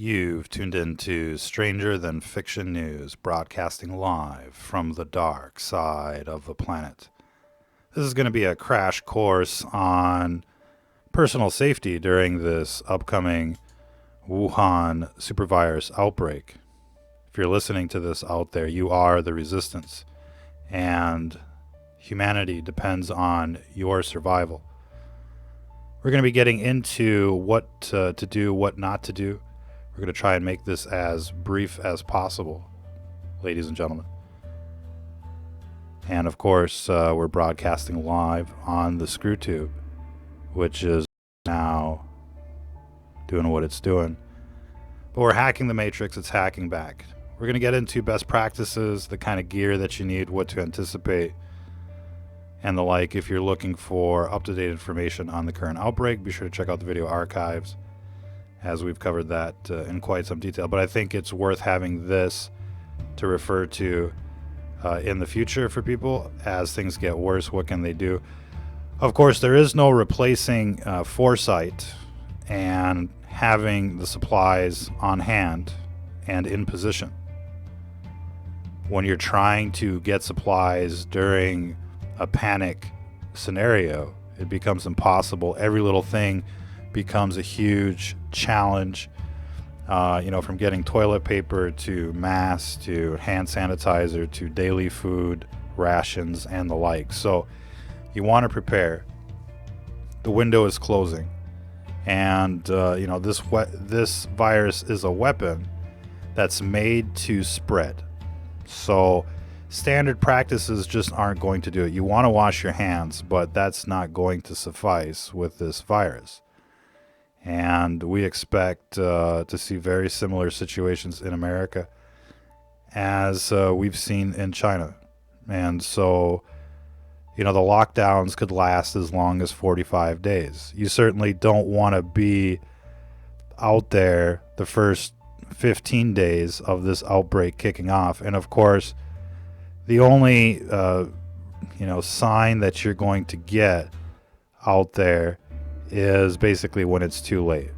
You've tuned into Stranger Than Fiction News, broadcasting live from the dark side of the planet. This is going to be a crash course on personal safety during this upcoming Wuhan supervirus outbreak. If you're listening to this out there, you are the resistance, and humanity depends on your survival. We're going to be getting into what to do, what not to do. We're going to try and make this as brief as possible, ladies and gentlemen. And of course, we're broadcasting live on the ScrewTube, which is now doing what it's doing. But we're hacking the matrix, it's hacking back. We're going to get into best practices, the kind of gear that you need, what to anticipate, and the like. If you're looking for up-to-date information on the current outbreak, be sure to check out the video archives, as we've covered that in quite some detail. But I think it's worth having this to refer to in the future for people. As things get worse, what can they do? Of course, there is no replacing foresight and having the supplies on hand and in position. When you're trying to get supplies during a panic scenario, it becomes impossible. Every little thing becomes a huge challenge, from getting toilet paper to masks to hand sanitizer to daily food rations and the like. So you want to prepare. The window is closing, and this virus is a weapon that's made to spread. So standard practices just aren't going to do it. You want to wash your hands, but that's not going to suffice with this virus. And we expect to see very similar situations in America as we've seen in China. And so, the lockdowns could last as long as 45 days. You certainly don't want to be out there the first 15 days of this outbreak kicking off. And of course, the only, sign that you're going to get out there is basically when it's too late.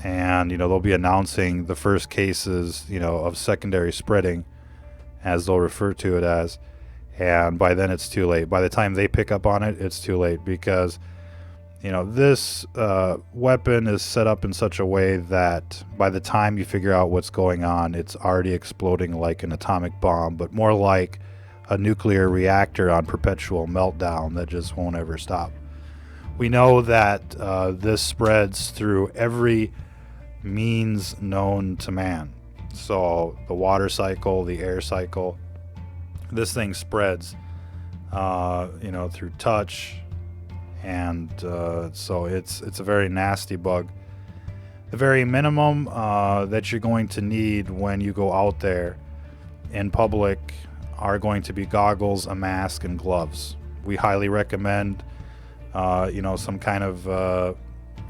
And they'll be announcing the first cases of secondary spreading, as they'll refer to it as, and by then it's too late. By the time they pick up on it, it's too late, because this weapon is set up in such a way that by the time you figure out what's going on, it's already exploding like an atomic bomb, but more like a nuclear reactor on perpetual meltdown that just won't ever stop. We know that this spreads through every means known to man. So the water cycle, the air cycle, this thing spreads, through touch, and so it's a very nasty bug. The very minimum that you're going to need when you go out there in public are going to be goggles, a mask, and gloves. We highly recommend some kind of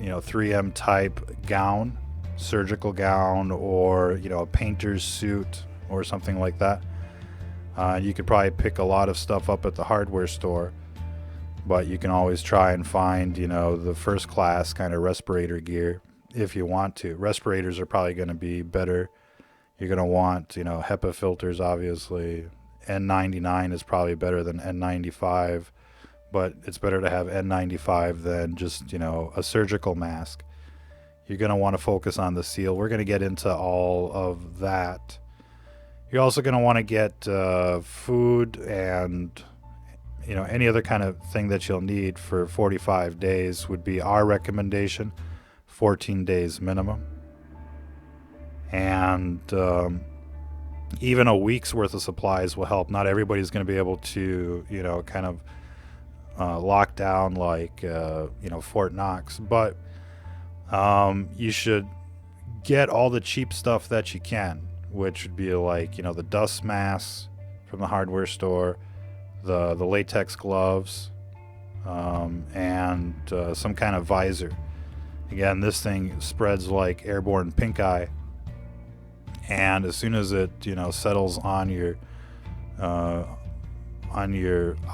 3M type gown, surgical gown, or a painter's suit or something like that. You could probably pick a lot of stuff up at the hardware store, but you can always try and find the first class kind of respirator gear if you want to. Respirators are probably going to be better. You're going to want HEPA filters, obviously. N99 is probably better than N95, but it's better to have N95 than just a surgical mask. You're going to want to focus on the seal. We're going to get into all of that. You're also going to want to get food and any other kind of thing that you'll need for 45 days would be our recommendation, 14 days minimum. And even a week's worth of supplies will help. Not everybody's going to be able to lock down like Fort Knox, but you should get all the cheap stuff that you can, which would be like the dust masks from the hardware store, the latex gloves, and some kind of visor. Again, this thing spreads like airborne pink eye, and as soon as it settles on your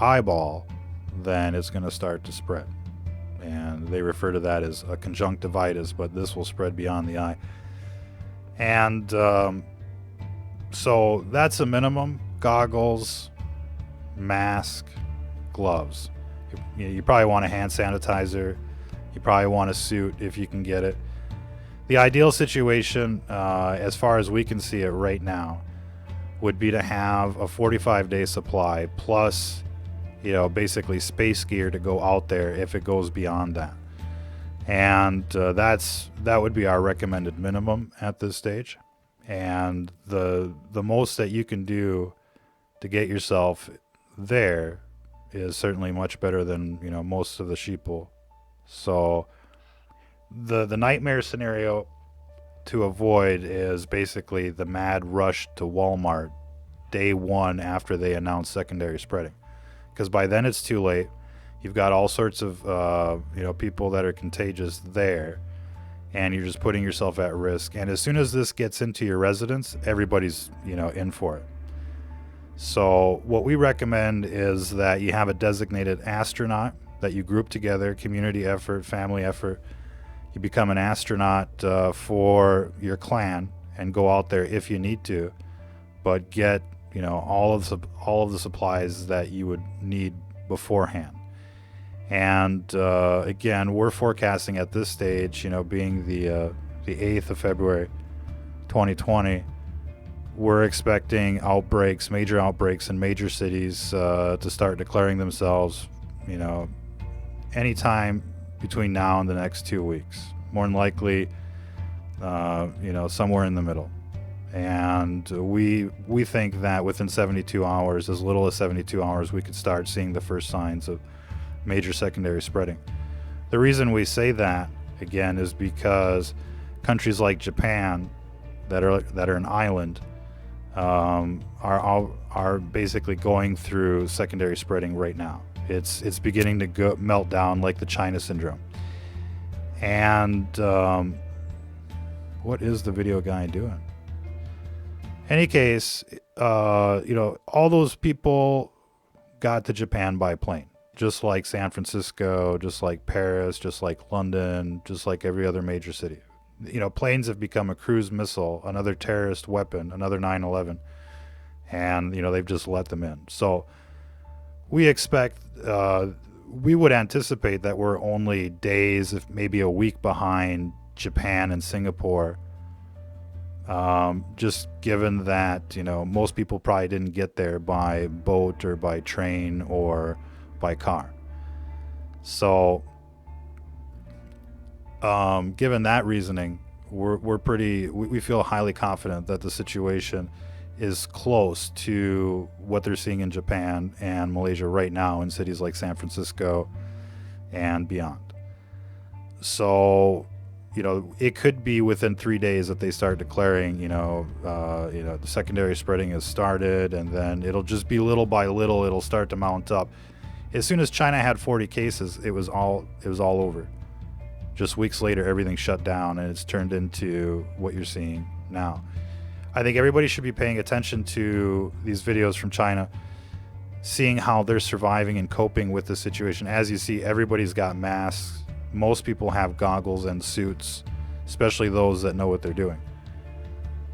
eyeball, then it's going to start to spread. And they refer to that as a conjunctivitis, but this will spread beyond the eye. And so that's a minimum. Goggles, mask, gloves. You probably want a hand sanitizer. You probably want a suit if you can get it. The ideal situation, as far as we can see it right now, would be to have a 45-day supply plus, basically space gear to go out there if it goes beyond that. And that would be our recommended minimum at this stage. And the most that you can do to get yourself there is certainly much better than most of the sheeple. So the nightmare scenario to avoid is basically the mad rush to Walmart day one after they announce secondary spreading, because by then it's too late. You've got all sorts of people that are contagious there, and you're just putting yourself at risk. And as soon as this gets into your residence, everybody's in for it. So what we recommend is that you have a designated astronaut that you group together, community effort, family effort. You become an astronaut for your clan and go out there if you need to, but get all of the supplies that you would need beforehand. And again, we're forecasting at this stage, being the 8th of February 2020, we're expecting major outbreaks in major cities to start declaring themselves, anytime between now and the next 2 weeks. More than likely, somewhere in the middle. And we think that within 72 hours, as little as 72 hours, we could start seeing the first signs of major secondary spreading. The reason we say that, again, is because countries like Japan, that are an island, are basically going through secondary spreading right now. It's beginning to melt down like the China syndrome. And what is the video guy doing? Any case, all those people got to Japan by plane, just like San Francisco, just like Paris, just like London, just like every other major city. Planes have become a cruise missile, another terrorist weapon, another 9/11, and they've just let them in. So we expect, we would anticipate that we're only days, if maybe a week behind Japan and Singapore, just given that most people probably didn't get there by boat or by train or by car. So given that reasoning, we feel highly confident that the situation is close to what they're seeing in Japan and Malaysia right now in cities like San Francisco and beyond. So it could be within 3 days that they start declaring, the secondary spreading has started, and then it'll just be little by little, it'll start to mount up. As soon as China had 40 cases, it was all over. Just weeks later, everything shut down, and it's turned into what you're seeing now. I think everybody should be paying attention to these videos from China, seeing how they're surviving and coping with the situation. As you see, everybody's got masks. Most people have goggles and suits, especially those that know what they're doing.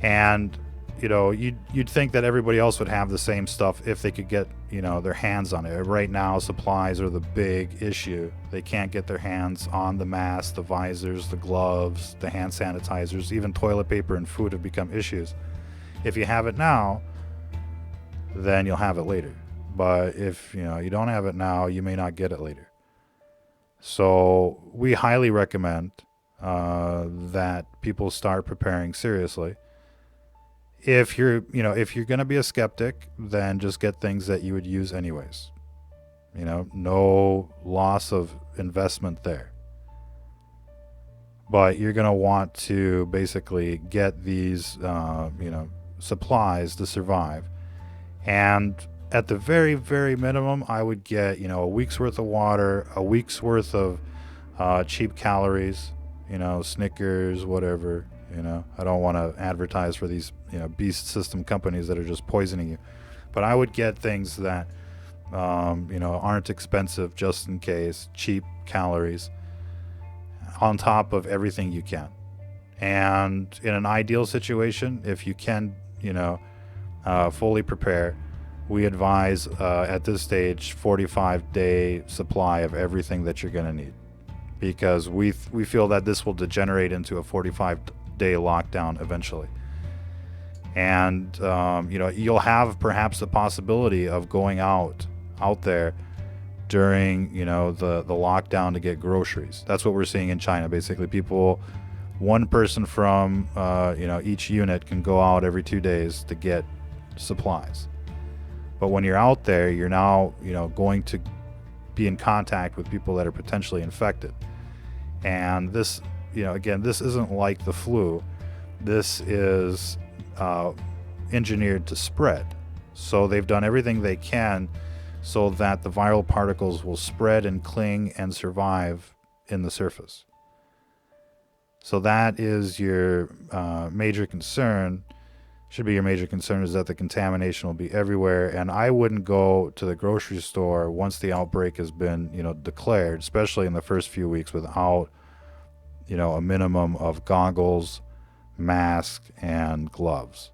And you'd think that everybody else would have the same stuff if they could get their hands on it. Right now, supplies are the big issue. They can't get their hands on the masks, the visors, the gloves, the hand sanitizers. Even toilet paper and food have become issues. If you have it now, then you'll have it later. But if you don't have it now, you may not get it later. So we highly recommend that people start preparing seriously. If you're going to be a skeptic, then just get things that you would use anyways. No loss of investment there. But you're going to want to basically get these, supplies to survive. And at the very, very minimum, I would get, a week's worth of water, a week's worth of cheap calories, Snickers, whatever. I don't want to advertise for these, beast system companies that are just poisoning you. But I would get things that, aren't expensive, just in case, cheap calories, on top of everything you can. And in an ideal situation, if you can, fully prepare, we advise at this stage 45-day supply of everything that you're going to need, because we feel that this will degenerate into a 45-day lockdown eventually. And you'll have perhaps the possibility of going out there during the lockdown to get groceries. That's what we're seeing in China. Basically, one person from each unit can go out every 2 days to get supplies. But when you're out there, you're now going to be in contact with people that are potentially infected. And this, again, this isn't like the flu. This is engineered to spread. So they've done everything they can so that the viral particles will spread and cling and survive in the surface. So that is your major concern. Should be your major concern, is that the contamination will be everywhere. And I wouldn't go to the grocery store once the outbreak has been declared, especially in the first few weeks, without a minimum of goggles, mask, and gloves.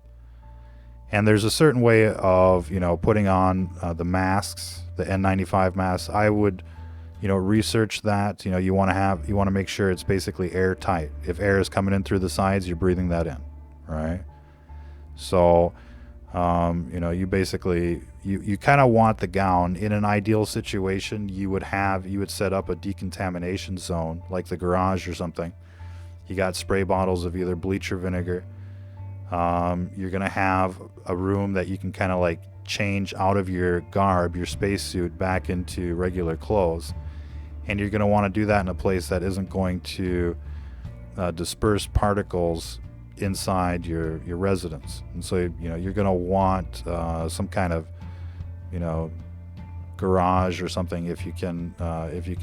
And there's a certain way of putting on the masks, the N95 masks. I would research that. You want to make sure it's basically airtight. If air is coming in through the sides, you're breathing that in, right? So you basically you kind of want the gown. In an ideal situation, you would set up a decontamination zone, like the garage or something. You got spray bottles of either bleach or vinegar. You're going to have a room that you can kind of like change out of your garb, your spacesuit, back into regular clothes. And you're going to want to do that in a place that isn't going to disperse particles inside your residence. And so you're going to want some kind of garage or something if you can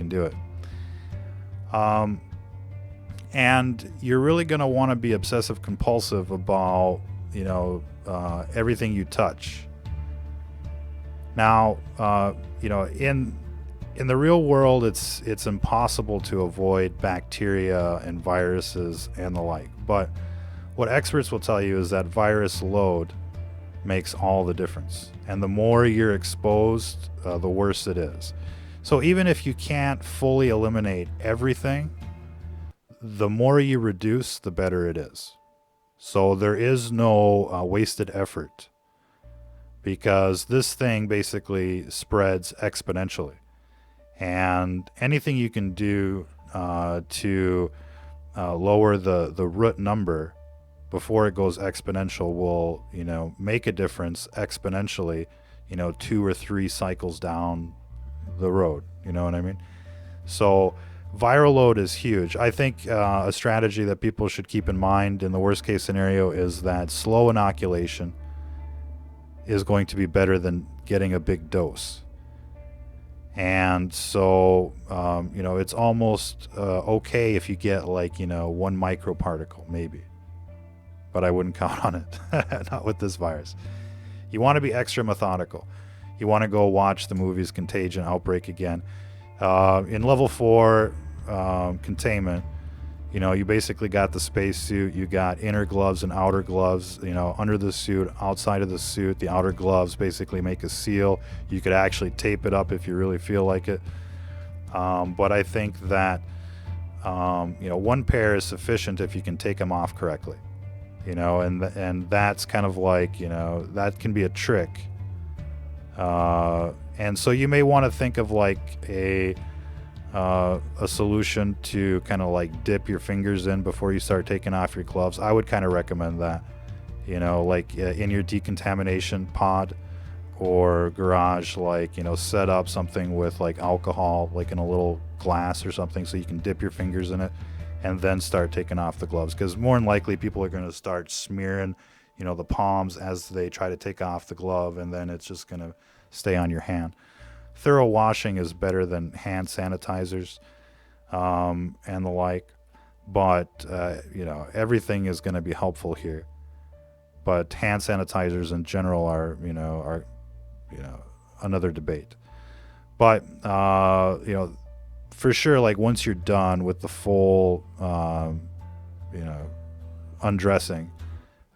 do it. And you're really going to want to be obsessive compulsive about everything you touch. Now in the real world, it's impossible to avoid bacteria and viruses and the like, but what experts will tell you is that virus load makes all the difference. And the more you're exposed, the worse it is. So even if you can't fully eliminate everything, the more you reduce, the better it is. So there is no wasted effort, because this thing basically spreads exponentially. And anything you can do to lower the root number before it goes exponential will make a difference exponentially 2 or 3 cycles down the road. You know what I mean? So viral load is huge. I think a strategy that people should keep in mind in the worst case scenario is that slow inoculation is going to be better than getting a big dose. And so it's almost okay if you get 1 microparticle maybe, but I wouldn't count on it. Not with this virus. You want to be extra methodical. You want to go watch the movies Contagion, Outbreak again. In level 4 containment, you basically got the spacesuit. You got inner gloves and outer gloves, under the suit, outside of the suit. The outer gloves basically make a seal. You could actually tape it up if you really feel like it. But I think that, 1 pair is sufficient if you can take them off correctly. And that's kind of like, that can be a trick. And so you may want to think of a solution to kind of dip your fingers in before you start taking off your gloves. I would kind of recommend that, in your decontamination pod or garage, set up something with alcohol, in a little glass or something, so you can dip your fingers in it and then start taking off the gloves. Because more than likely people are going to start smearing, the palms as they try to take off the glove, and then it's just going to stay on your hand. Thorough washing is better than hand sanitizers and the like, but everything is going to be helpful here. But hand sanitizers in general are another debate. But for sure, once you're done with the full undressing,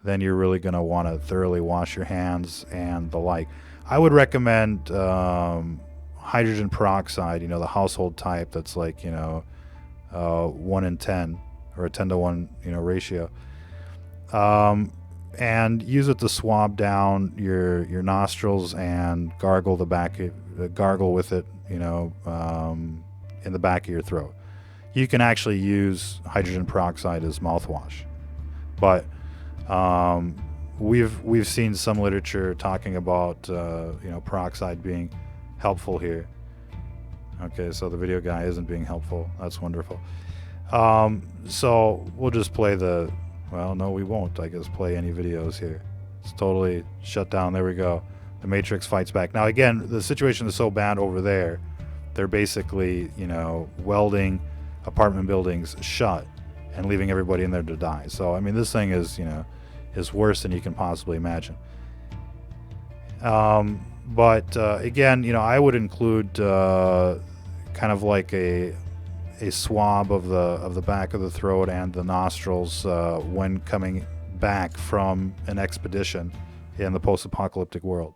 then you're really going to want to thoroughly wash your hands and the like. I would recommend hydrogen peroxide, the household type that's like, 1 in 10 or a 10 to 1, ratio. And use it to swab down your nostrils and gargle with it, in the back of your throat. You can actually use hydrogen peroxide as mouthwash, but we've seen some literature talking about peroxide being helpful here. Okay, so the video guy isn't being helpful. That's wonderful. So we'll just play well, no, we won't, I guess, play any videos here. It's totally shut down. There we go. The Matrix fights back. Now, again, the situation is so bad over there. They're basically, welding apartment buildings shut and leaving everybody in there to die. So, I mean, this thing is, is worse than you can possibly imagine. But again, I would include kind of like a swab of the back of the throat and the nostrils when coming back from an expedition in the post-apocalyptic world.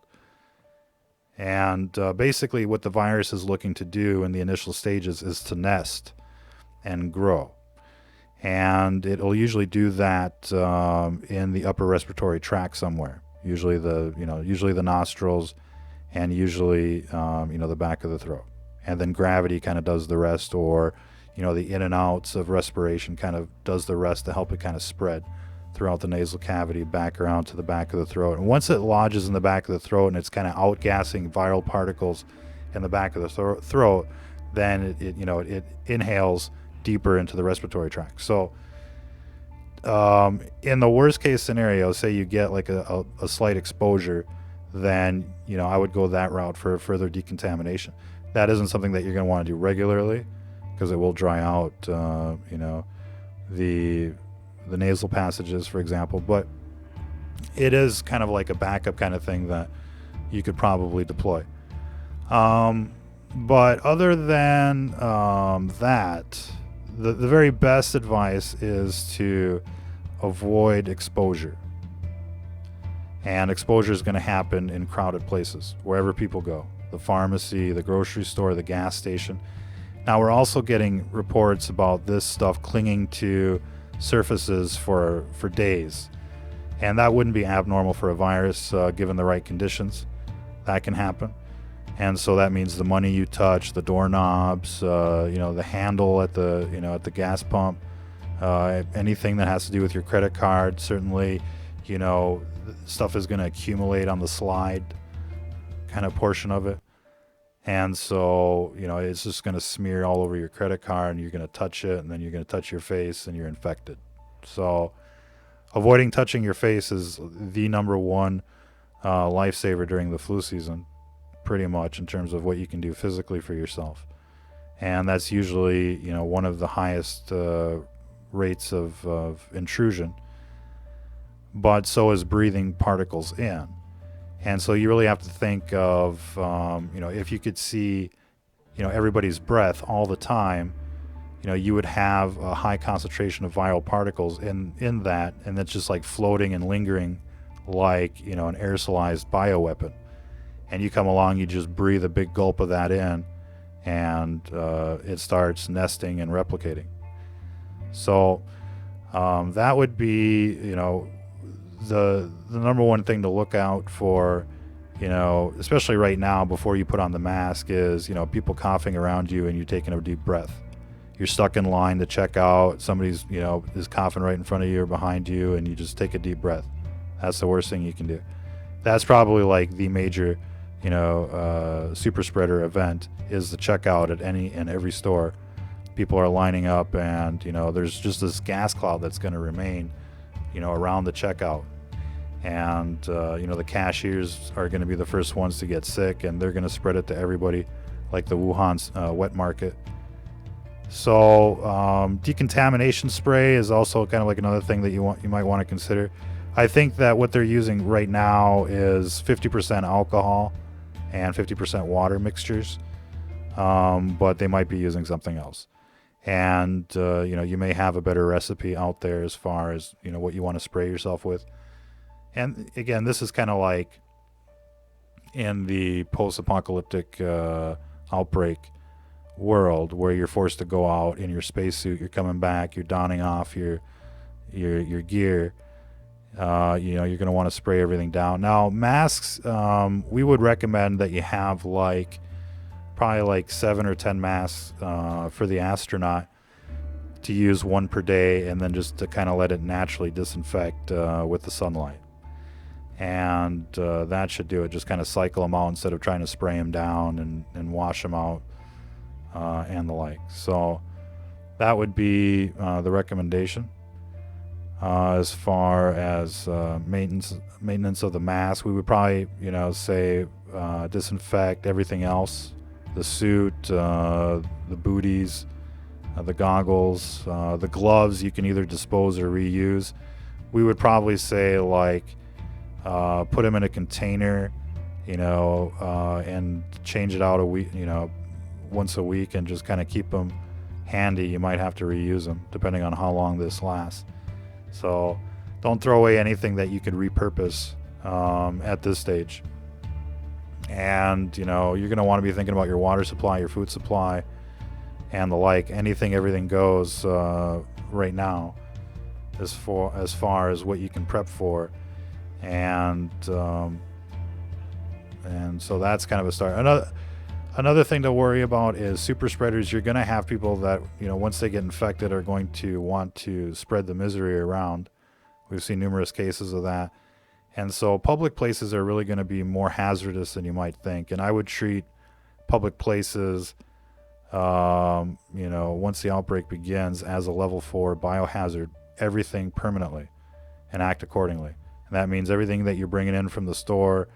And basically what the virus is looking to do in the initial stages is to nest and grow. And it'll usually do that in the upper respiratory tract somewhere, usually the nostrils and usually the back of the throat. And then gravity kind of does the rest, or the in and outs of respiration kind of does the rest to help it kind of spread throughout the nasal cavity back around to the back of the throat. And once it lodges in the back of the throat and it's kind of outgassing viral particles in the back of the throat, then it inhales deeper into the respiratory tract. So in the worst case scenario, say you get like a slight exposure, then I would go that route for further decontamination. That isn't something that you're going to want to do regularly, because it will dry out, the nasal passages, for example. But it is kind of like a backup kind of thing that you could probably deploy. But other than that, the very best advice is to avoid exposure. And exposure is going to happen in crowded places, wherever people go. The pharmacy, the grocery store, the gas station. Now, we're also getting reports about this stuff clinging to surfaces for days. And that wouldn't be abnormal for a virus, given the right conditions. That can happen. And so that means the money you touch, the doorknobs, the handle at the gas pump, anything that has to do with your credit card, certainly, stuff is going to accumulate on the slide kind of portion of it. And so, it's just going to smear all over your credit card, and you're going to touch it, and then you're going to touch your face, and you're infected. So avoiding touching your face is the number one lifesaver during the flu season, pretty much, in terms of what you can do physically for yourself. And that's usually, one of the highest rates of intrusion. But so is breathing particles in. And so you really have to think of, if you could see, everybody's breath all the time, you would have a high concentration of viral particles in that, and that's just like floating and lingering like, an aerosolized bioweapon. And you come along, you just breathe a big gulp of that in, and it starts nesting and replicating. So that would be, the number one thing to look out for, especially right now before you put on the mask, is, people coughing around you and you taking a deep breath. You're stuck in line to check out, somebody's, is coughing right in front of you or behind you, and you just take a deep breath. That's the worst thing you can do. That's probably like the major, super spreader event, is the checkout at any and every store. People are lining up, and, there's just this gas cloud that's going to remain, around the checkout. And, the cashiers are going to be the first ones to get sick, and they're going to spread it to everybody, like the Wuhan wet market. So decontamination spray is also kind of like another thing that you might want to consider. I think that what they're using right now is 50% alcohol and 50% water mixtures, but they might be using something else. And, you may have a better recipe out there as far as, what you want to spray yourself with. And again, this is kind of like in the post-apocalyptic outbreak world where you're forced to go out in your spacesuit, you're coming back, you're donning off your gear. You're going to want to spray everything down. Now, masks, we would recommend that you have probably like 7 or 10 masks for the astronaut to use one per day, and then just to kind of let it naturally disinfect with the sunlight. And that should do it. Just kind of cycle them out instead of trying to spray them down and wash them out and the like. So that would be the recommendation. As far as maintenance of the mask, we would probably, say disinfect everything else: the suit, the booties, the goggles, the gloves. You can either dispose or reuse. We would probably say put them in a container, and change it out a week, once a week, and just kind of keep them handy. You might have to reuse them depending on how long this lasts. So don't throw away anything that you could repurpose at this stage. And, you're going to want to be thinking about your water supply, your food supply, and the like. Everything goes right now as far as what you can prep for. And so that's kind of a start. Another thing to worry about is super spreaders. You're going to have people that, once they get infected, are going to want to spread the misery around. We've seen numerous cases of that. And so public places are really going to be more hazardous than you might think. And I would treat public places, once the outbreak begins, as a level 4 biohazard, everything permanently, and act accordingly. And that means everything that you're bringing in from the store,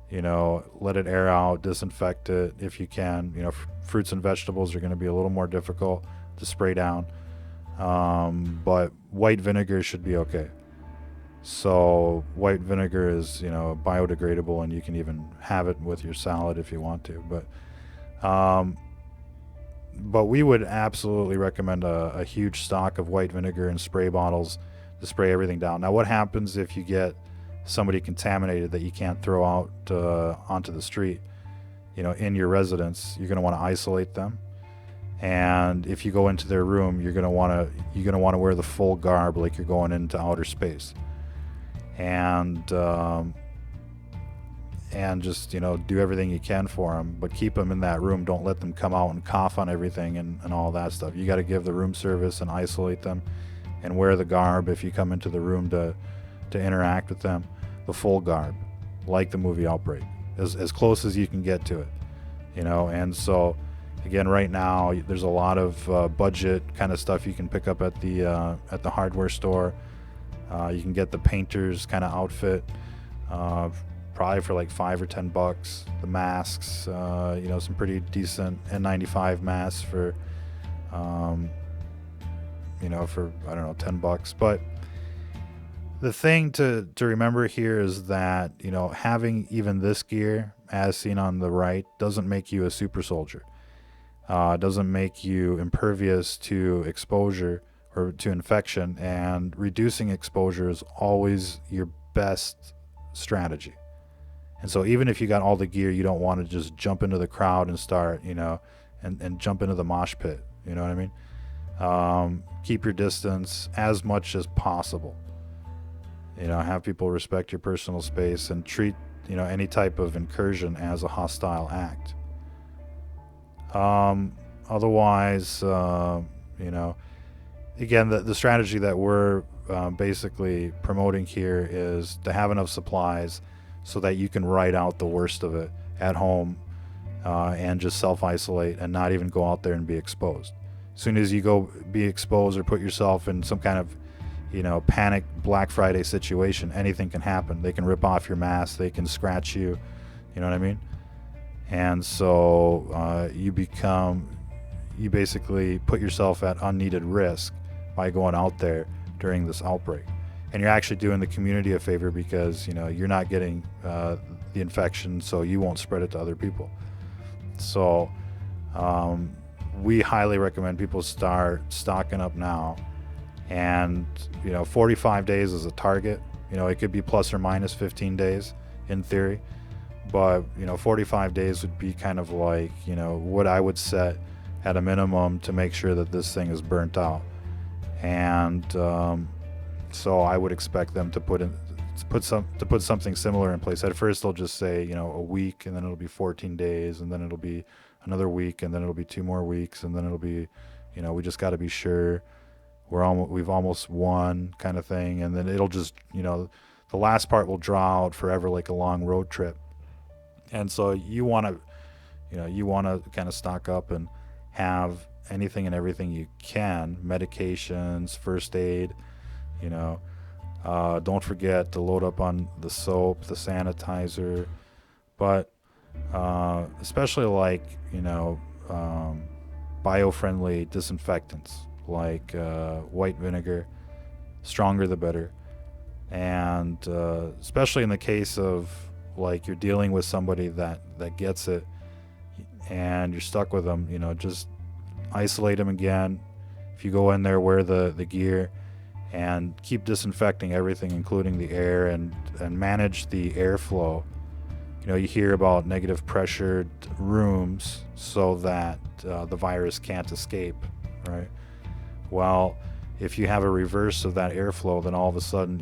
let it air out, disinfect it if you can. Fruits and vegetables are going to be a little more difficult to spray down. But white vinegar should be okay. So white vinegar is, biodegradable, and you can even have it with your salad if you want to. But we would absolutely recommend a huge stock of white vinegar and spray bottles to spray everything down. Now, what happens if you get somebody contaminated that you can't throw out onto the street, in your residence? You're going to want to isolate them. And if you go into their room, you're going to want to wear the full garb, like you're going into outer space. And just, do everything you can for them, but keep them in that room. Don't let them come out and cough on everything and all that stuff. You got to give the room service and isolate them, and wear the garb if you come into the room to interact with them, the full garb, like the movie Outbreak, as close as you can get to it, And so, again, right now there's a lot of budget kind of stuff you can pick up at the hardware store. You can get the painter's kind of outfit, probably for like $5 or $10. The masks, some pretty decent N95 masks for, for I don't know, $10. But the thing to remember here is that, having even this gear, as seen on the right, doesn't make you a super soldier. Doesn't make you impervious to exposure or to infection, and reducing exposure is always your best strategy. And so even if you got all the gear, you don't want to just jump into the crowd and start, and jump into the mosh pit. You know what I mean? Keep your distance as much as possible. Have people respect your personal space, and treat, any type of incursion as a hostile act. Otherwise, again, the strategy that we're basically promoting here is to have enough supplies so that you can ride out the worst of it at home, and just self-isolate and not even go out there and be exposed. As soon as you go be exposed or put yourself in some kind of, panic Black Friday situation, anything can happen. They can rip off your mask, they can scratch you, you know what I mean? And so you basically put yourself at unneeded risk by going out there during this outbreak. And you're actually doing the community a favor, because you're not getting the infection, so you won't spread it to other people. So we highly recommend people start stocking up now. And 45 days is a target. It could be plus or minus 15 days in theory, but 45 days would be kind of like what I would set at a minimum to make sure that this thing is burnt out. And so I would expect them to put something similar in place. At first they'll just say a week, and then it'll be 14 days, and then it'll be another week, and then it'll be 2 more weeks, and then it'll be we just got to be sure we've almost won, kind of thing. And then it'll just the last part will draw out forever, like a long road trip. And so you want to kind of stock up and have anything and everything you can, medications, first aid, don't forget to load up on the soap, the sanitizer, but especially like bio-friendly disinfectants like white vinegar, stronger the better. And especially in the case of like you're dealing with somebody that gets it and you're stuck with them, just isolate them again. If you go in there, wear the gear and keep disinfecting everything, including the air, and manage the airflow. You hear about negative pressured rooms so that the virus can't escape, right? Well, if you have a reverse of that airflow, then all of a sudden,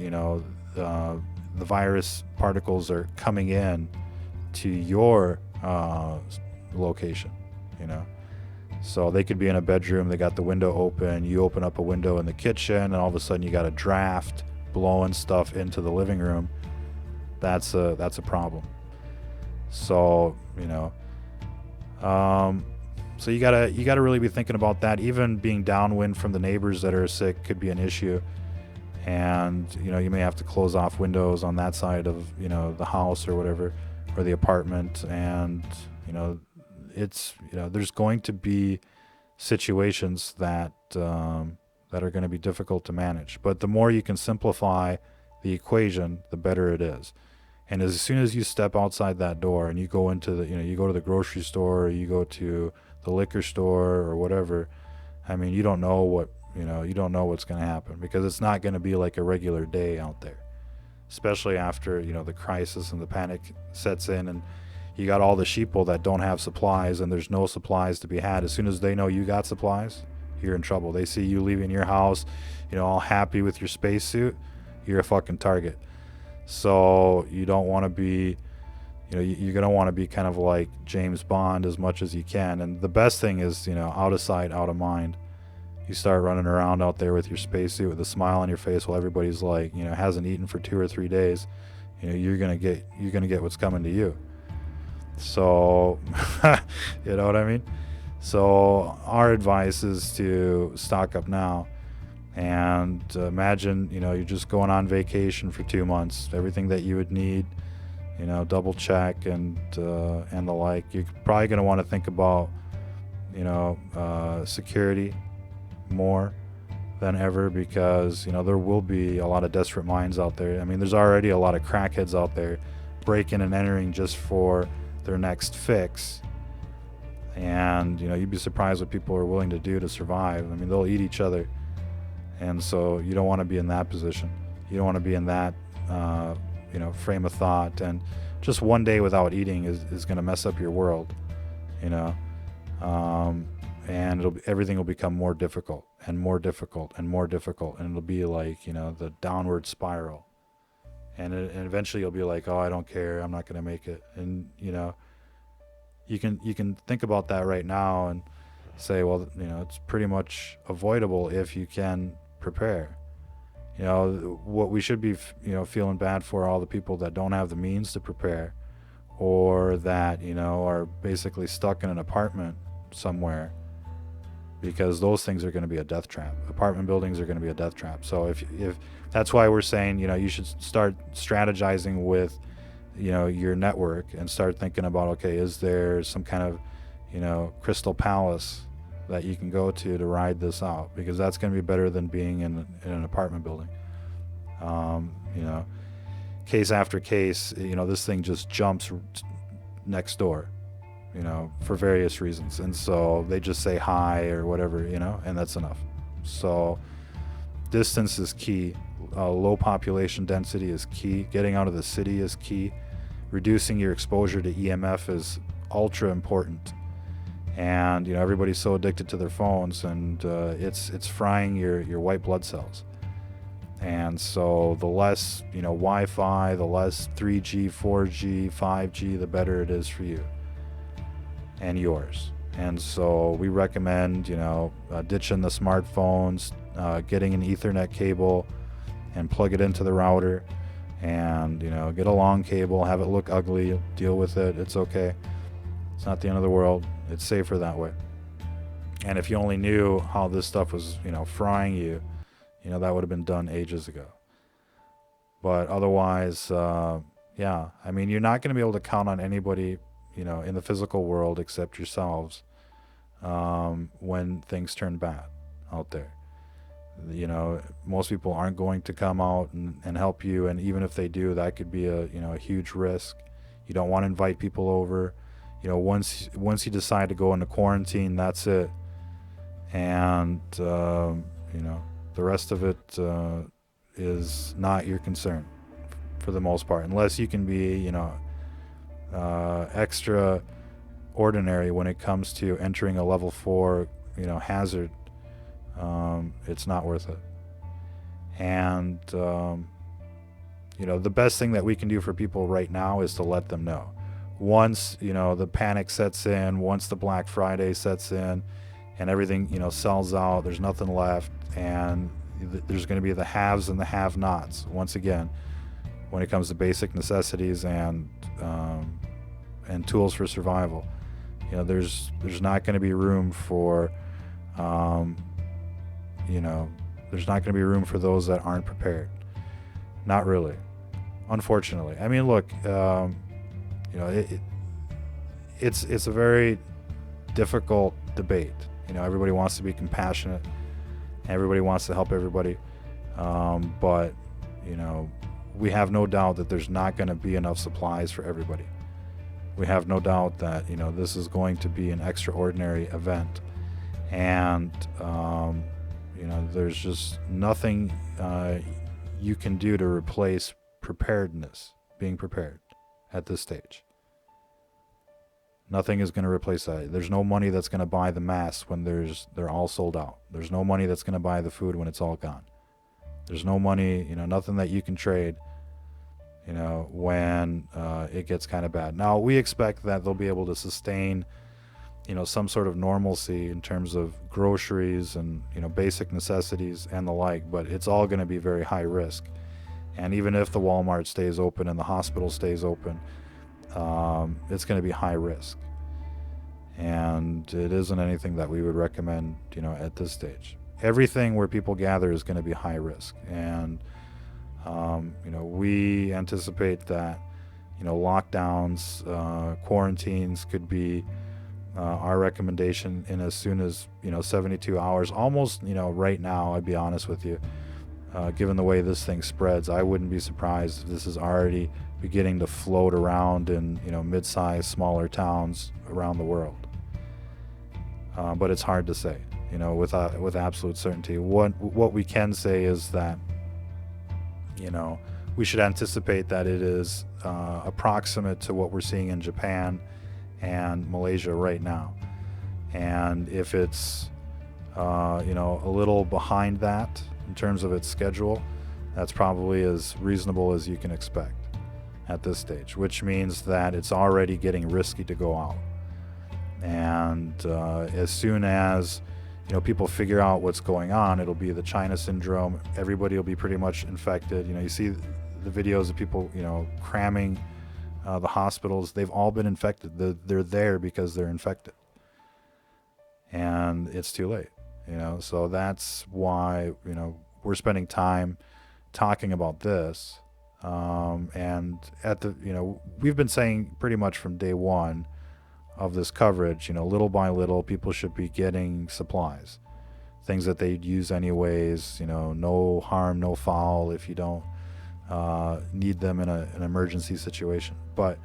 the virus particles are coming in to your location, So they could be in a bedroom, they got the window open, you open up a window in the kitchen, and all of a sudden you got a draft blowing stuff into the living room. That's a problem. So, so you gotta really be thinking about that. Even being downwind from the neighbors that are sick could be an issue. And, you may have to close off windows on that side of, the house or whatever, or the apartment. And, it's, there's going to be situations that are going to be difficult to manage. But the more you can simplify the equation, the better it is. And as soon as you step outside that door and you go into you go to the grocery store, or you go to the liquor store or whatever, I mean, you don't know what's going to happen, because it's not going to be like a regular day out there, especially after, the crisis and the panic sets in, and you got all the sheeple that don't have supplies, and there's no supplies to be had. As soon as they know you got supplies, you're in trouble. They see you leaving your house, all happy with your spacesuit, you're a fucking target. So you don't want to be, you're going to want to be kind of like James Bond as much as you can. And the best thing is, out of sight, out of mind. You start running around out there with your spacesuit with a smile on your face while everybody's like, hasn't eaten for 2 or 3 days. You're going to get what's coming to you. So, you know what I mean? So our advice is to stock up now. And imagine, you're just going on vacation for 2 months. Everything that you would need, double check and the like. You're probably going to want to think about, security more than ever, because, there will be a lot of desperate minds out there. I mean, there's already a lot of crackheads out there breaking and entering just for their next fix. And, you'd be surprised what people are willing to do to survive. I mean, they'll eat each other. And so you don't want to be in that position. You don't want to be in that, frame of thought. And just one day without eating is going to mess up your world, and everything will become more difficult and more difficult and more difficult. And it'll be like, the downward spiral. And eventually you'll be like, oh, I don't care. I'm not going to make it. And, you can think about that right now and say, well, it's pretty much avoidable if you can prepare. What we should be, feeling bad for all the people that don't have the means to prepare, or that, are basically stuck in an apartment somewhere, because those things are going to be a death trap. Apartment buildings are going to be a death trap. So if that's why we're saying, you should start strategizing with, your network, and start thinking about, okay, is there some kind of, crystal palace that you can go to ride this out, because that's going to be better than being in an apartment building. Case after case, this thing just jumps next door. for various reasons. And so they just say hi or whatever, and that's enough. So distance is key. Low population density is key. Getting out of the city is key. Reducing your exposure to EMF is ultra important. And everybody's so addicted to their phones, and it's frying your white blood cells. And so the less Wi-Fi, the less 3G, 4G, 5G, the better it is for you and yours. And so we recommend ditching the smartphones, getting an Ethernet cable and plug it into the router, and get a long cable, have it look ugly, deal with it, it's okay. It's not the end of the world. It's safer that way. And if you only knew how this stuff was frying you, that would have been done ages ago. But otherwise, you're not going to be able to count on anybody in the physical world except yourselves when things turn bad out there. Most people aren't going to come out and help you, and even if they do, that could be a huge risk. You don't want to invite people over. Once you decide to go into quarantine, that's it. And the rest of it is not your concern for the most part, unless you can be extra ordinary when it comes to entering a level 4 hazard. It's not worth it. And the best thing that we can do for people right now is to let them know. Once the panic sets in, once the Black Friday sets in and everything sells out, there's nothing left, and there's going to be the haves and the have-nots once again when it comes to basic necessities and tools for survival. There's not going to be room for there's not going to be room for those that aren't prepared. Not really, unfortunately. I mean, look, it's a very difficult debate. Everybody wants to be compassionate. Everybody wants to help everybody. But we have no doubt that there's not going to be enough supplies for everybody. We have no doubt that, this is going to be an extraordinary event. And, there's just nothing you can do to replace preparedness, being prepared at this stage. Nothing is going to replace that. There's no money that's going to buy the masks when they're all sold out. There's no money that's going to buy the food when it's all gone. There's no money, nothing that you can trade, when it gets kind of bad. Now, we expect that they'll be able to sustain, some sort of normalcy in terms of groceries and, basic necessities and the like, but it's all going to be very high risk. And even if the Walmart stays open and the hospital stays open, it's going to be high risk. And it isn't anything that we would recommend, at this stage. Everything where people gather is going to be high risk. And, we anticipate that, lockdowns, quarantines could be our recommendation in as soon as 72 hours, almost right now. I'd be honest with you, given the way this thing spreads, I wouldn't be surprised if this is already beginning to float around in mid-sized, smaller towns around the world. But it's hard to say with absolute certainty. What we can say is that we should anticipate that it is approximate to what we're seeing in Japan and Malaysia right now. And if it's a little behind that in terms of its schedule, that's probably as reasonable as you can expect at this stage, which means that it's already getting risky to go out. And as soon as people figure out what's going on, it'll be the China syndrome. Everybody will be pretty much infected. You see the videos of people cramming the hospitals. They've all been infected. They're there because they're infected, and it's too late. So that's why we're spending time talking about this. And at the we've been saying pretty much from day one of this coverage, little by little, people should be getting supplies, things that they'd use anyways. No harm, no foul if you don't need them in an emergency situation. But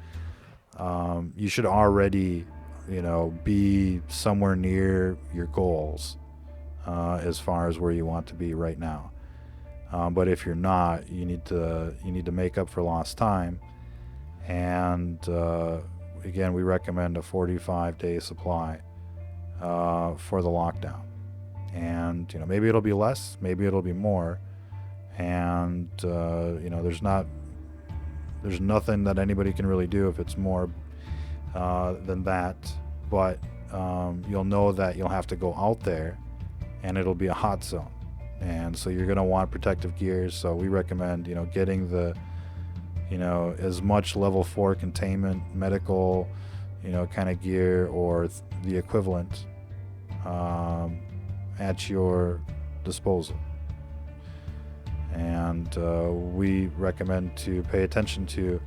you should already be somewhere near your goals as far as where you want to be right now. But if you're not, you need to make up for lost time. And again, we recommend a 45-day supply for the lockdown. And maybe it'll be less, maybe it'll be more. And there's nothing that anybody can really do if it's more than that. But you'll know that you'll have to go out there, and it'll be a hot zone. And so you're going to want protective gear. So we recommend, getting the, as much level 4 containment, medical, kind of gear or the equivalent at your disposal. And we recommend to pay attention to,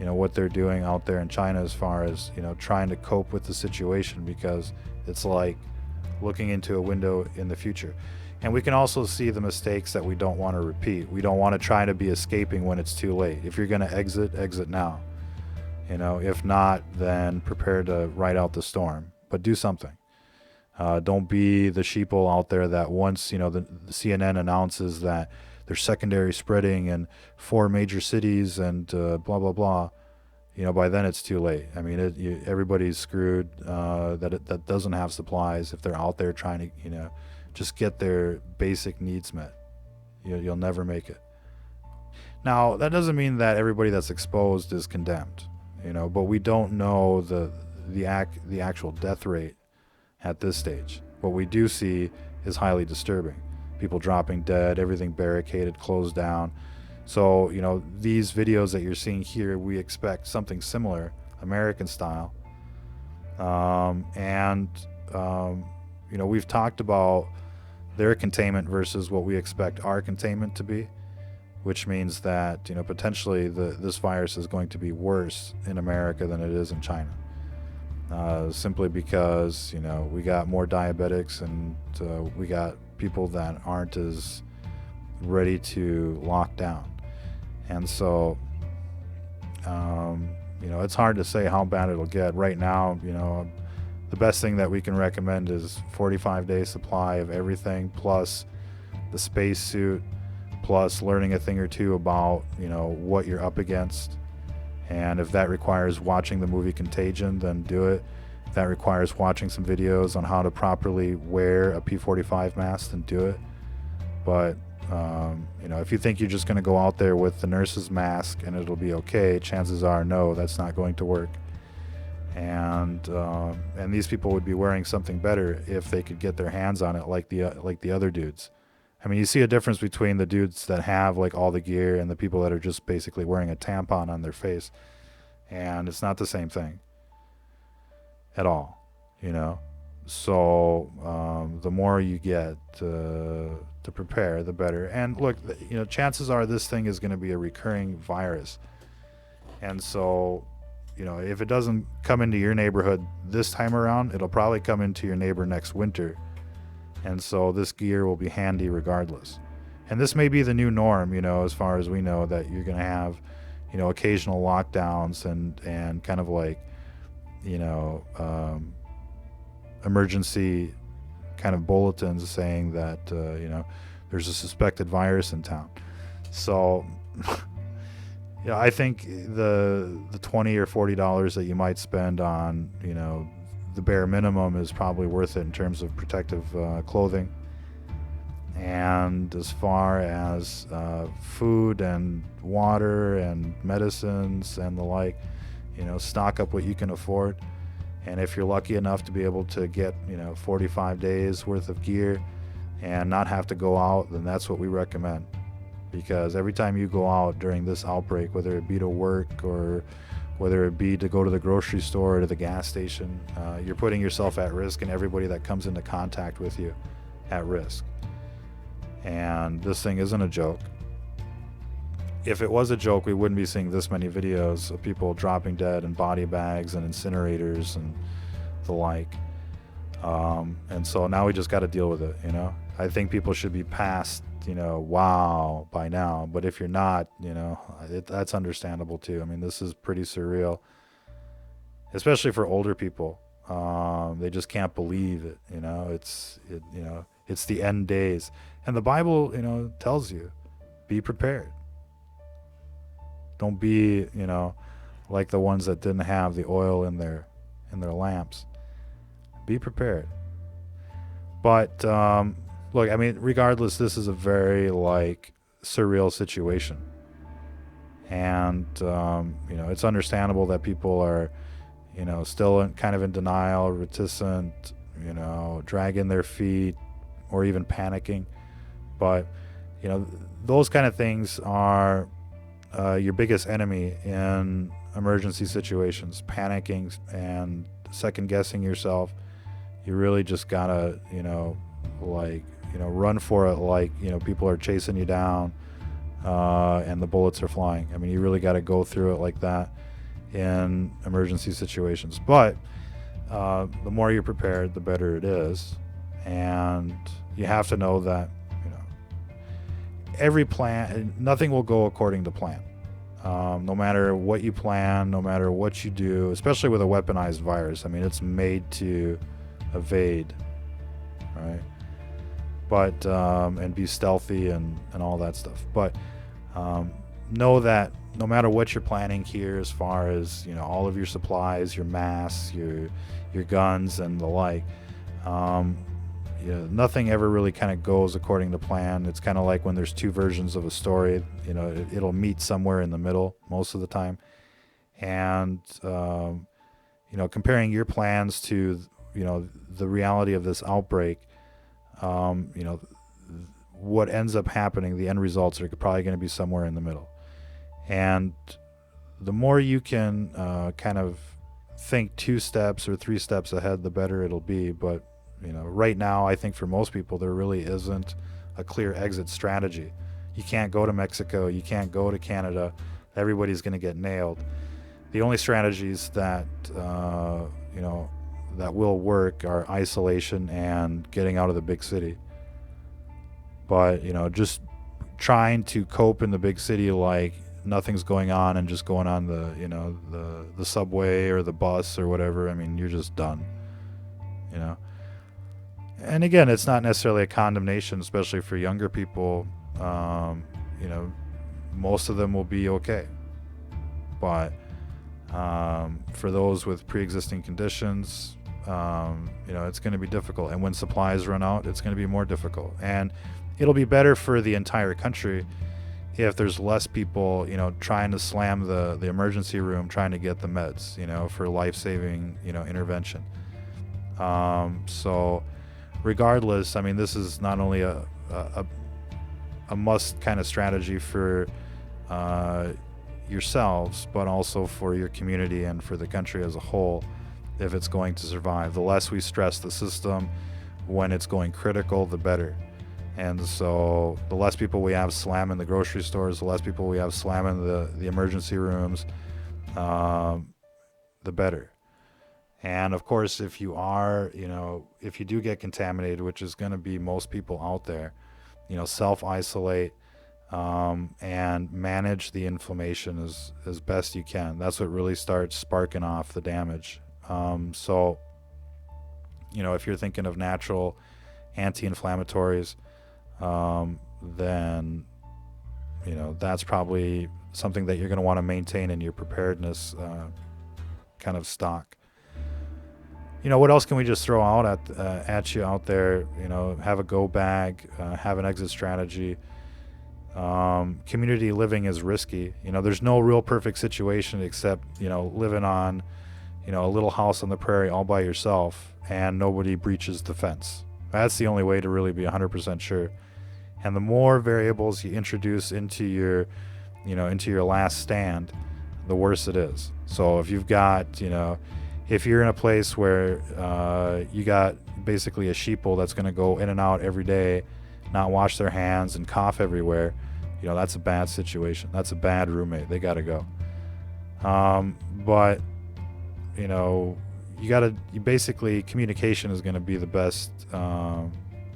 what they're doing out there in China as far as, trying to cope with the situation, because it's like looking into a window in the future. And we can also see the mistakes that we don't want to repeat. We don't want to try to be escaping when it's too late. If you're going to exit now. If not, then prepare to ride out the storm. But do something. Don't be the sheeple out there that once, the CNN announces that there's secondary spreading in 4 major cities and blah, blah, blah. By then it's too late. I mean, everybody's screwed that doesn't have supplies if they're out there trying to, just get their basic needs met. You'll never make it. Now, that doesn't mean that everybody that's exposed is condemned, but we don't know the actual death rate at this stage. What we do see is highly disturbing. People dropping dead, everything barricaded, closed down. So, these videos that you're seeing here, we expect something similar, American style. We've talked about their containment versus what we expect our containment to be, which means that, potentially this virus is going to be worse in America than it is in China. Simply because, we got more diabetics and we got people that aren't as ready to lock down. And so, it's hard to say how bad it'll get. Right now, the best thing that we can recommend is 45-day supply of everything, plus the space suit, plus learning a thing or two about, what you're up against. And if that requires watching the movie Contagion, then do it. If that requires watching some videos on how to properly wear a P45 mask, then do it. But, if you think you're just going to go out there with the nurse's mask and it'll be okay, chances are no, that's not going to work. And these people would be wearing something better if they could get their hands on it, like the other dudes. I mean, you see a difference between the dudes that have like all the gear and the people that are just basically wearing a tampon on their face, and it's not the same thing at all, So the more you get to prepare, the better. And look, chances are this thing is going to be a recurring virus, and so. If it doesn't come into your neighborhood this time around, it'll probably come into your neighbor next winter. And so this gear will be handy regardless. And this may be the new norm, as far as we know, that you're going to have, occasional lockdowns and kind of like, emergency kind of bulletins saying that, there's a suspected virus in town. So... I think the $20 or $40 that you might spend on, the bare minimum is probably worth it in terms of protective clothing. And as far as food and water and medicines and the like, stock up what you can afford. And if you're lucky enough to be able to get, 45 days worth of gear and not have to go out, then that's what we recommend. Because every time you go out during this outbreak, whether it be to work or whether it be to go to the grocery store or to the gas station, you're putting yourself at risk and everybody that comes into contact with you at risk. And this thing isn't a joke. If it was a joke, we wouldn't be seeing this many videos of people dropping dead in body bags and incinerators and the like. And so now we just got to deal with it, I think people should be past wow by now, but if you're not, that's understandable too. I mean, this is pretty surreal, especially for older people. They just can't believe it. It's the end days. And the Bible, tells you, be prepared. Don't be, like the ones that didn't have the oil in their lamps. Be prepared. But look, regardless, this is a very surreal situation. And it's understandable that people are still kind of in denial, reticent, dragging their feet, or even panicking. But those kind of things are your biggest enemy in emergency situations. Panicking and second guessing yourself. You really just gotta run for it people are chasing you down and the bullets are flying. You really got to go through it like that in emergency situations. But the more you're prepared, the better it is. And you have to know that every plan, nothing will go according to plan. No matter what you plan, no matter what you do, especially with a weaponized virus. It's made to evade, right? But and be stealthy and all that stuff. But know that no matter what you're planning here, as far as all of your supplies, your masks, your guns, and the like, nothing ever really kind of goes according to plan. It's kind of like when there's two versions of a story. It'll meet somewhere in the middle most of the time. And comparing your plans to the reality of this outbreak, what ends up happening, the end results are probably going to be somewhere in the middle. And the more you can kind of think 2 steps or 3 steps ahead, the better it'll be. But right now, I think for most people, there really isn't a clear exit strategy. You can't go to Mexico, you can't go to Canada. Everybody's going to get nailed. The only strategies that that will work are isolation and getting out of the big city. But just trying to cope in the big city like nothing's going on and just going on the subway or the bus or whatever, you're just done. And again, it's not necessarily a condemnation, especially for younger people. Most of them will be okay. But for those with pre-existing conditions, it's going to be difficult. And when supplies run out, it's going to be more difficult. And it'll be better for the entire country if there's less people, trying to slam the emergency room, trying to get the meds, for life-saving, intervention. So regardless, this is not only a must kind of strategy for yourselves, but also for your community and for the country as a whole, if it's going to survive. The less we stress the system when it's going critical, the better. And so the less people we have slamming the grocery stores, the less people we have slamming the emergency rooms, the better. And of course, if you are, if you do get contaminated, which is going to be most people out there, self-isolate and manage the inflammation as best you can. That's what really starts sparking off the damage. So, if you're thinking of natural anti-inflammatories, then, that's probably something that you're going to want to maintain in your preparedness kind of stock. What else can we just throw out at you out there? Have a go bag, have an exit strategy. Community living is risky. There's no real perfect situation except, living on, a little house on the prairie all by yourself and nobody breaches the fence. That's the only way to really be 100% sure. And the more variables you introduce into your last stand, the worse it is. So if you've got, if you're in a place where you got basically a sheeple that's going to go in and out every day, not wash their hands and cough everywhere, that's a bad situation. That's a bad roommate. They got to go. But, you basically, communication is going to be the best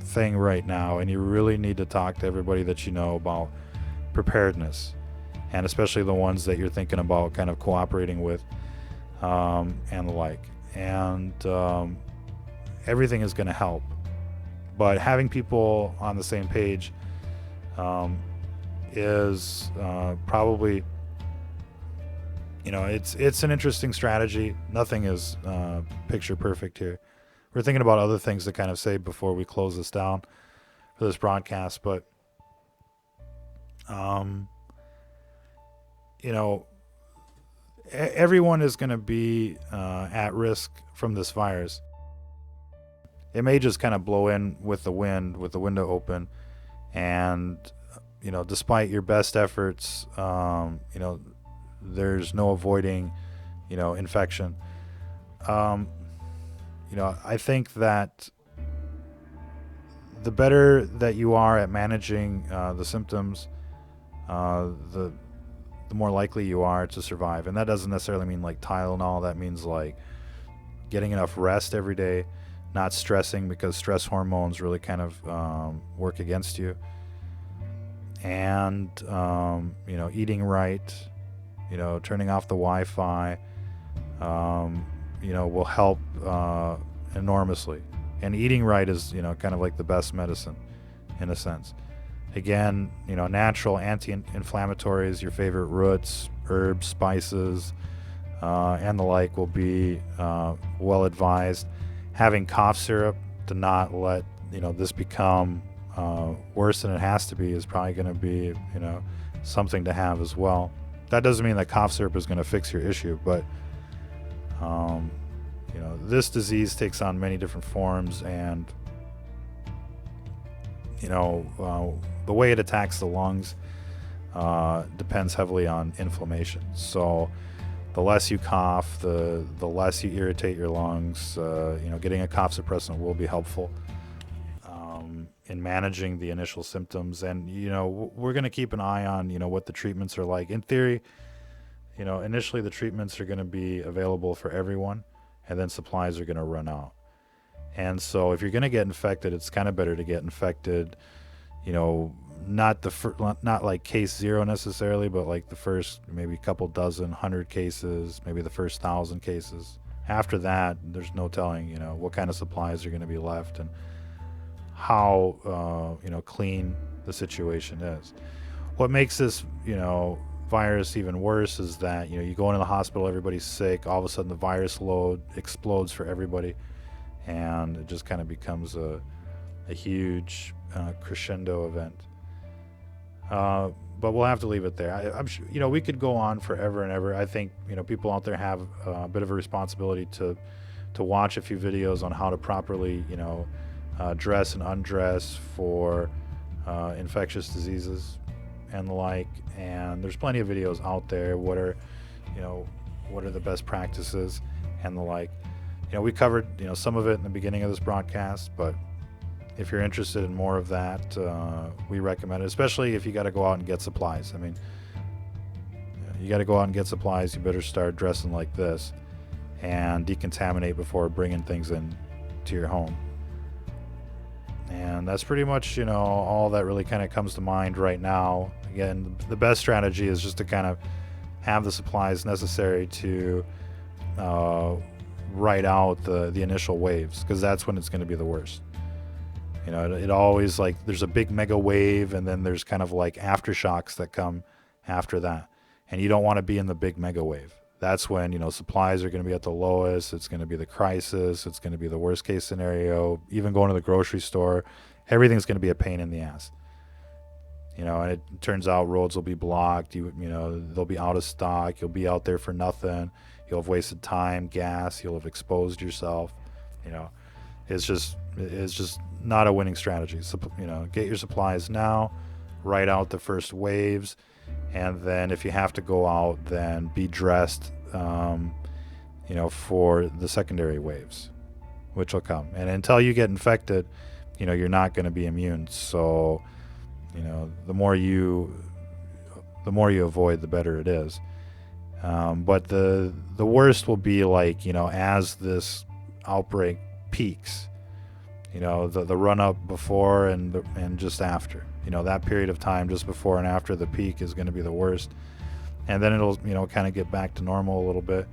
thing right now. And you really need to talk to everybody that you know about preparedness, and especially the ones that you're thinking about kind of cooperating with, and the like. and everything is going to help. But having people on the same page is probably, it's an interesting strategy. Nothing is picture perfect here. We're thinking about other things to kind of say before we close this down for this broadcast, but everyone is going to be at risk from this virus. It may just kind of blow in with the wind, with the window open, and despite your best efforts, there's no avoiding infection. I think that the better that you are at managing the symptoms, the more likely you are to survive. And that doesn't necessarily mean like Tylenol. That means like getting enough rest every day, not stressing, because stress hormones really kind of work against you. And eating right, turning off the Wi-Fi, will help enormously. And eating right is kind of like the best medicine in a sense. Again, natural anti-inflammatories, your favorite roots, herbs, spices, and the like will be well advised. Having cough syrup to not let this become worse than it has to be is probably going to be something to have as well. That doesn't mean that cough syrup is going to fix your issue, but this disease takes on many different forms, and the way it attacks the lungs depends heavily on inflammation. So the less you cough, the less you irritate your lungs. Getting a cough suppressant will be helpful in managing the initial symptoms. And we're going to keep an eye on what the treatments are like. In theory, initially the treatments are going to be available for everyone, and then supplies are going to run out. And so if you're going to get infected, it's kind of better to get infected, not like case 0 necessarily, but like the first maybe couple dozen, 100 cases, maybe the first 1,000 cases. After that, there's no telling, what kind of supplies are going to be left and how, clean the situation is. What makes this, virus even worse is that, you go into the hospital, everybody's sick, all of a sudden the virus load explodes for everybody, and it just kind of becomes a huge crescendo event. But we'll have to leave it there. I'm sure, we could go on forever and ever. I think, people out there have a bit of a responsibility to watch a few videos on how to properly, dress and undress for infectious diseases and the like. And there's plenty of videos out there. What are the best practices and the like. We covered, some of it in the beginning of this broadcast, but if you're interested in more of that, we recommend it, especially if you got to go out and get supplies. I mean, you got to go out and get supplies. You better start dressing like this and decontaminate before bringing things in to your home. And that's pretty much, all that really kind of comes to mind right now. Again, the best strategy is just to kind of have the supplies necessary to ride out the initial waves, because that's when it's going to be the worst. It always, like, there's a big mega wave, and then there's kind of like aftershocks that come after that. And you don't want to be in the big mega wave. That's when, supplies are going to be at the lowest. It's going to be the crisis. It's going to be the worst case scenario. Even going to the grocery store, everything's going to be a pain in the ass. And it turns out roads will be blocked. They'll be out of stock. You'll be out there for nothing. You'll have wasted time, gas. You'll have exposed yourself. It's just not a winning strategy. So, get your supplies now, ride out the first waves, and then if you have to go out, then be dressed, for the secondary waves, which will come. And until you get infected, you're not going to be immune. So, the more you avoid, the better it is. But the worst will be like, as this outbreak peaks, the run up before and just after, that period of time just before and after the peak is going to be the worst. And then it'll, kind of get back to normal a little bit.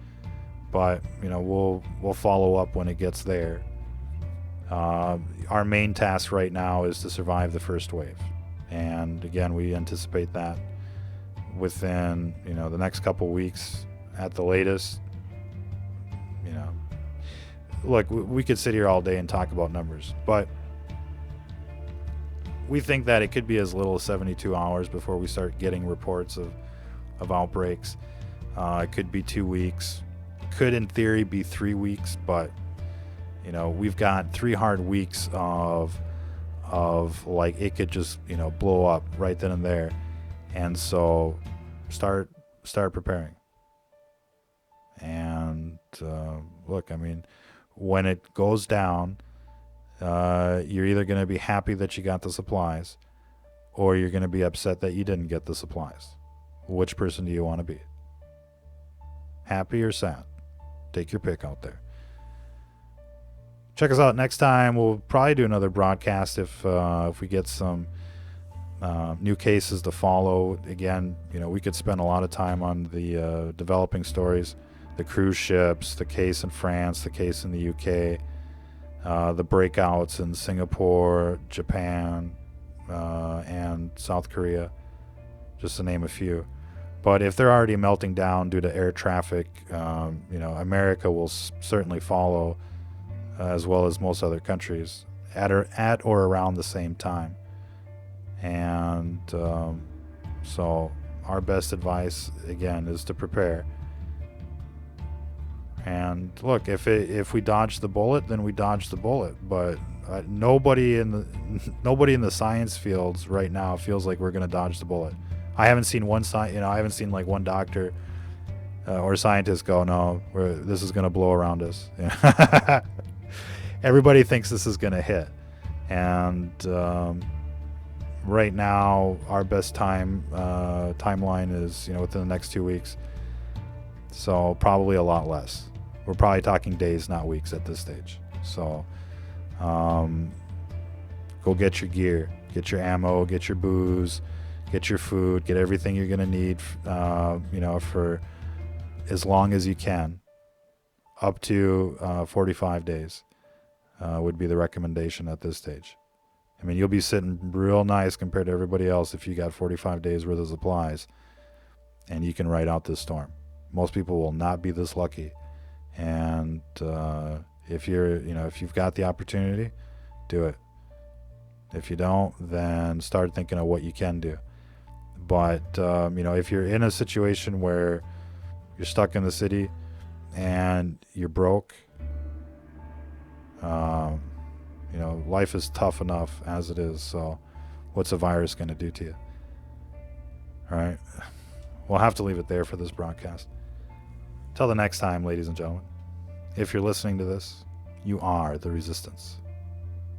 but we'll follow up when it gets there. Our main task right now is to survive the first wave, and again, we anticipate that within the next couple weeks at the latest. Look, we could sit here all day and talk about numbers, but we think that it could be as little as 72 hours before we start getting reports of outbreaks. It could be 2 weeks, could in theory be 3 weeks, but we've got 3 hard weeks of like it could just blow up right then and there, and so start preparing. And look, I mean, when it goes down, you're either going to be happy that you got the supplies, or you're going to be upset that you didn't get the supplies. Which person do you want to be? Happy or sad? Take your pick out there. Check us out next time. We'll probably do another broadcast if we get some new cases to follow. Again, we could spend a lot of time on the developing stories, the cruise ships, the case in France, the case in the UK, the breakouts in Singapore, Japan, and South Korea, just to name a few. But if they're already melting down due to air traffic, America will certainly follow, as well as most other countries, at or around the same time. And so our best advice, again, is to prepare. And look, if we dodge the bullet, then we dodge the bullet. But nobody in the science fields right now feels like we're going to dodge the bullet. I haven't seen I haven't seen like one doctor or scientist go, no, this is going to blow around us. Everybody thinks this is going to hit, and right now our best timeline is within the next 2 weeks. So probably a lot less. We're probably talking days, not weeks at this stage. So go get your gear, get your ammo, get your booze, get your food, get everything you're going to need, for as long as you can. Up to 45 days would be the recommendation at this stage. I mean, you'll be sitting real nice compared to everybody else if you got 45 days worth of supplies and you can ride out this storm. Most people will not be this lucky. And if you've got the opportunity, do it. If you don't, then start thinking of what you can do. But if you're in a situation where you're stuck in the city and you're broke, life is tough enough as it is. So what's a virus going to do to you? All right. We'll have to leave it there for this broadcast. Till the next time, ladies and gentlemen, if you're listening to this, you are the resistance.